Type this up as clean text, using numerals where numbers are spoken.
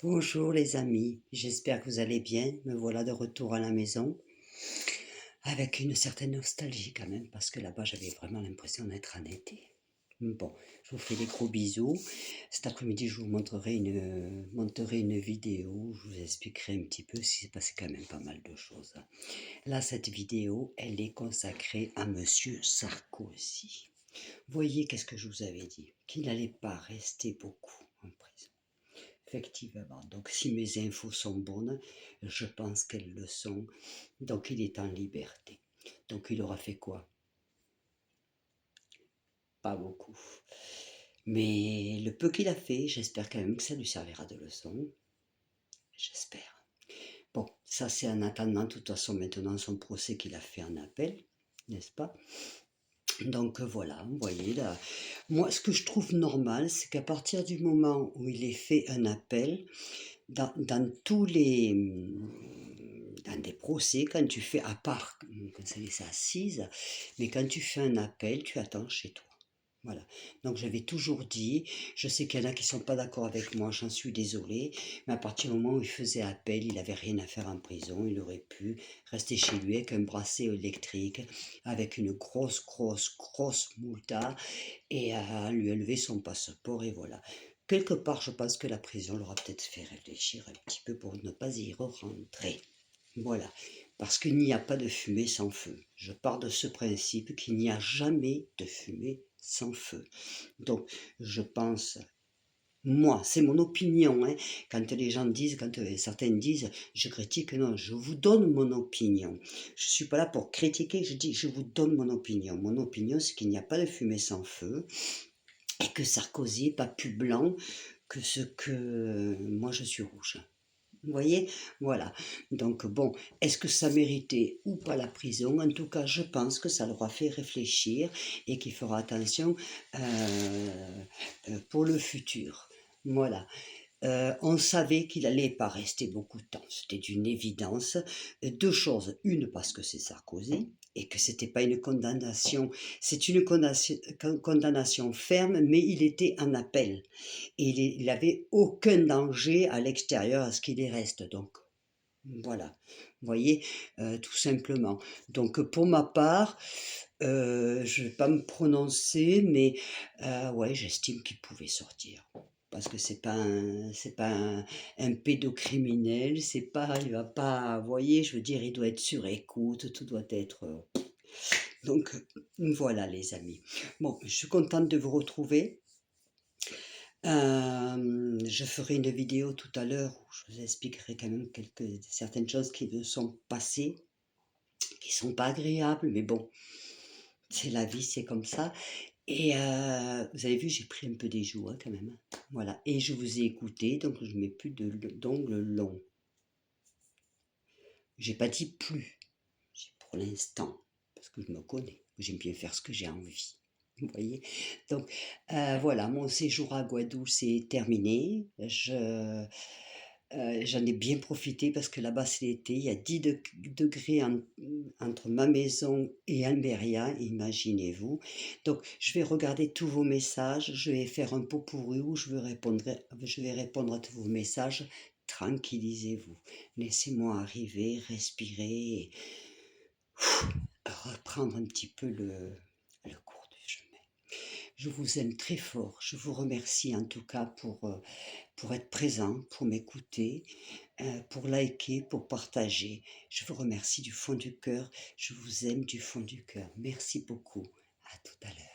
Bonjour les amis, j'espère que vous allez bien. Me voilà de retour à la maison avec une certaine nostalgie quand même parce que là-bas j'avais vraiment l'impression d'être en été. Bon, je vous fais des gros bisous. Cet après-midi je vous monterai une vidéo où je vous expliquerai un petit peu ce qui s'est passé quand même pas mal de choses. Là, cette vidéo, elle est consacrée à Monsieur Sarkozy. Voyez qu'est-ce que je vous avais dit, qu'il n'allait pas rester beaucoup en prison. Effectivement, donc si mes infos sont bonnes, je pense qu'elles le sont, donc il est en liberté. Donc il aura fait quoi? Pas beaucoup. Mais le peu qu'il a fait, j'espère quand même que ça lui servira de leçon. J'espère. Bon, ça c'est en attendant, de toute façon, maintenant son procès qu'il a fait en appel, n'est-ce pas? Donc voilà, vous voyez là. Moi, ce que je trouve normal, c'est qu'à partir du moment où il est fait un appel, dans tous les dans des procès, quand tu fais, à part quand c'est les assises, mais quand tu fais un appel, tu attends chez toi. Voilà. Donc j'avais toujours dit, je sais qu'il y en a qui ne sont pas d'accord avec moi, j'en suis désolée, mais à partir du moment où il faisait appel, il n'avait rien à faire en prison, il aurait pu rester chez lui avec un bracelet électrique, avec une grosse multa, et à lui enlever son passeport, et voilà. Quelque part, je pense que la prison l'aura peut-être fait réfléchir un petit peu pour ne pas y rentrer. Voilà, parce qu'il n'y a pas de fumée sans feu. Je pars de ce principe qu'il n'y a jamais de fumée sans feu. Donc, je pense, moi, c'est mon opinion, hein, quand les gens disent, quand certains disent, je critique, non, je vous donne mon opinion. Je ne suis pas là pour critiquer, je dis, je vous donne mon opinion. Mon opinion, c'est qu'il n'y a pas de fumée sans feu, et que Sarkozy n'est pas plus blanc que ce que moi je suis rouge. Vous voyez? Voilà. Donc bon, est-ce que ça méritait ou pas la prison? En tout cas, je pense que ça l'aura fait réfléchir et qu'il fera attention pour le futur. Voilà. On savait qu'il allait pas rester beaucoup de temps, c'était d'une évidence. Deux choses, une parce que c'est Sarkozy et que c'était pas une condamnation, c'est une condamnation ferme, mais il était en appel et il avait aucun danger à l'extérieur à ce qu'il y reste. Donc voilà, vous voyez, tout simplement. Donc pour ma part, je vais pas me prononcer, mais ouais, j'estime qu'il pouvait sortir. Parce que c'est pas un pédocriminel, c'est pas, il va pas, vous voyez, je veux dire, il doit être sur écoute, tout doit être. Donc voilà les amis. Bon, je suis contente de vous retrouver. Je ferai une vidéo tout à l'heure où je vous expliquerai quand même certaines choses qui me sont passées, qui sont pas agréables, mais bon, c'est la vie, c'est comme ça. Et vous avez vu, j'ai pris un peu des joues hein, quand même. Voilà. Et je vous ai écouté, donc je ne mets plus d'ongles longs. J'ai pas dit plus, j'ai pour l'instant, parce que je me connais, j'aime bien faire ce que j'ai envie. Vous voyez? Donc voilà, mon séjour à Guadeloupe c'est terminé. J'en ai bien profité parce que là-bas c'est l'été, il y a 10 degrés entre ma maison et Almeria, imaginez-vous. Donc je vais regarder tous vos messages, je vais faire un pot pourri où je vais répondre à tous vos messages. Tranquillisez-vous, laissez-moi arriver, respirer, et reprendre un petit peu le cours du chemin. Je vous aime très fort, je vous remercie en tout cas pour être présent, pour m'écouter, pour liker, pour partager. Je vous remercie du fond du cœur, je vous aime du fond du cœur. Merci beaucoup, à tout à l'heure.